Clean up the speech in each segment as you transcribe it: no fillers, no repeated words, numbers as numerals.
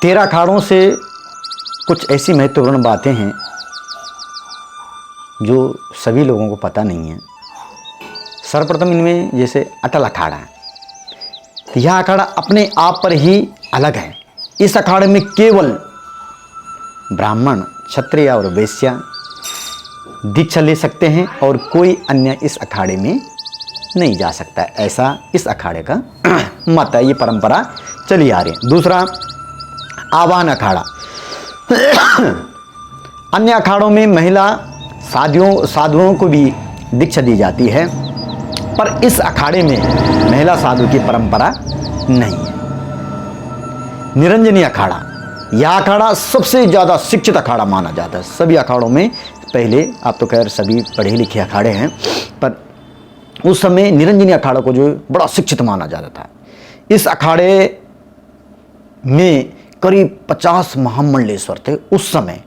13 अखाड़ों से कुछ ऐसी महत्वपूर्ण बातें हैं जो सभी लोगों को पता नहीं है। सर्वप्रथम इनमें जैसे अटल अखाड़ा है, तो यह अखाड़ा अपने आप पर ही अलग है। इस अखाड़े में केवल ब्राह्मण, क्षत्रिय और वैश्य दीक्षा ले सकते हैं और कोई अन्य इस अखाड़े में नहीं जा सकता। ऐसा इस अखाड़े का मत है, ये परंपरा चली आ रही है। दूसरा, आवाहन अखाड़ा। अन्य अखाड़ों में महिला साधुओं को भी दीक्षा दी जाती है, पर इस अखाड़े में महिला साधु की परंपरा नहीं है। निरंजनी अखाड़ा, यह अखाड़ा सबसे ज़्यादा शिक्षित अखाड़ा माना जाता है सभी अखाड़ों में। पहले आप तो खैर सभी पढ़े लिखे अखाड़े हैं, पर उस समय निरंजनी अखाड़ा को जो बड़ा शिक्षित माना जाता था। इस अखाड़े में करीब 50 महामंडलेश्वर थे उस समय।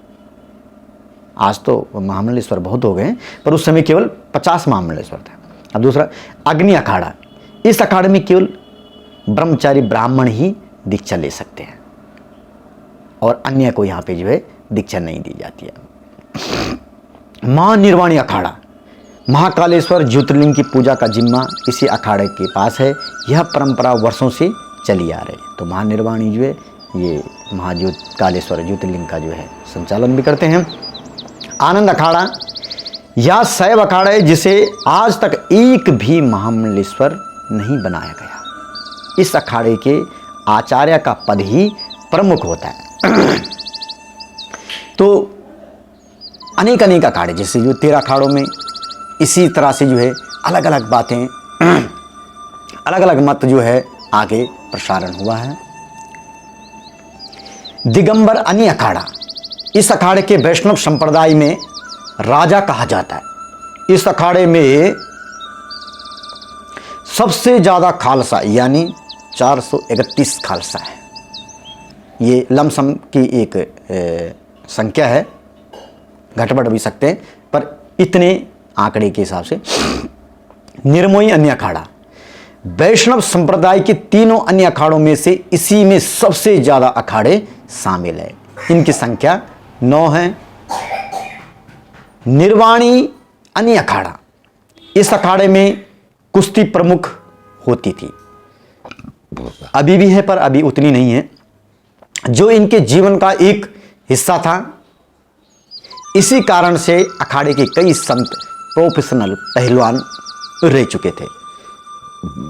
आज तो महामंडलेश्वर बहुत हो गए, पर उस समय केवल 50 महामंडलेश्वर थे। अब दूसरा, अग्नि अखाड़ा। इस अखाड़े में केवल ब्रह्मचारी ब्राह्मण ही दीक्षा ले सकते हैं और अन्य को यहाँ पे जो है दीक्षा नहीं दी जाती है। महानिर्वाणी अखाड़ा, महाकालेश्वर ज्योतिर्लिंग की पूजा का जिम्मा इसी अखाड़े के पास है। यह परंपरा वर्षों से चली आ रही है। तो महानिर्वाणी जो है ये कालेश्वर ज्योतिर्लिंग का जो है संचालन भी करते हैं। आनंद अखाड़ा, यह शैव अखाड़ा है जिसे आज तक एक भी महामंडलेश्वर नहीं बनाया गया। इस अखाड़े के आचार्य का पद ही प्रमुख होता है। तो अनेक अखाड़े, जैसे जो 13 अखाड़ों में इसी तरह से जो है अलग अलग बातें, अलग अलग मत जो है आगे प्रसारण हुआ है। दिगंबर अन्य अखाड़ा, इस अखाड़े के वैष्णव संप्रदाय में राजा कहा जाता है। इस अखाड़े में सबसे ज्यादा खालसा यानी 431 खालसा है। ये लमसम की एक संख्या है, घटबढ़ भी सकते हैं, पर इतने आंकड़े के हिसाब से। निर्मोही अन्य अखाड़ा, वैष्णव संप्रदाय के तीनों अन्य अखाड़ों में से इसी में सबसे ज्यादा अखाड़े शामिल है। इनकी संख्या 9 है। निर्वाणी अन्य अखाड़ा, इस अखाड़े में कुश्ती प्रमुख होती थी, अभी भी है पर अभी उतनी नहीं है, जो इनके जीवन का एक हिस्सा था। इसी कारण से अखाड़े के कई संत प्रोफेशनल पहलवान रह चुके थे।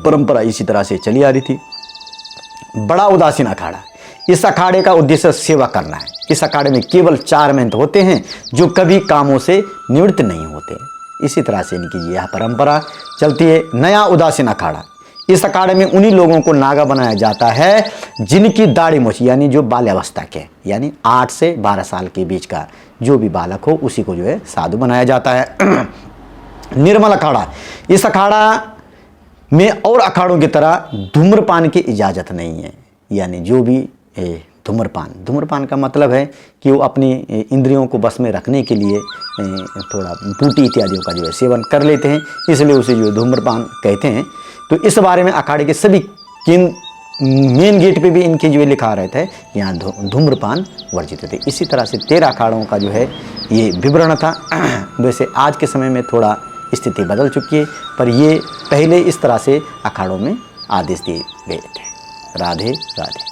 परंपरा इसी तरह से चली आ रही थी। बड़ा उदासीन अखाड़ा, इस अखाड़े का उद्देश्य सेवा करना है। इस अखाड़े में केवल 4 महंत होते हैं जो कभी कामों से निवृत्त नहीं होते। इसी तरह से इनकी यह परंपरा चलती है। नया उदासीन अखाड़ा, इस अखाड़े में उन्हीं लोगों को नागा बनाया जाता है जिनकी दाढ़ी मूंछ यानी जो बाल्यावस्था के यानी 8 से 12 साल के बीच का जो भी बालक हो उसी को जो है साधु बनाया जाता है। निर्मल अखाड़ा, इस अखाड़ा में और अखाड़ों की तरह धूम्रपान की इजाज़त नहीं है। यानी जो भी धूम्रपान का मतलब है कि वो अपनी इंद्रियों को बस में रखने के लिए थोड़ा बूटी इत्यादियों का जो है सेवन कर लेते हैं, इसलिए उसे जो धूम्रपान कहते हैं। तो इस बारे में अखाड़े के सभी मेन गेट पे भी इनके जो लिखा रहता है यहाँ धूम्रपान वर्जित थे। इसी तरह से 13 अखाड़ों का जो है ये विवरण था। वैसे आज के समय में थोड़ा स्थिति बदल चुकी है, पर ये पहले इस तरह से अखाड़ों में आदेश दिए गए थे। राधे राधे।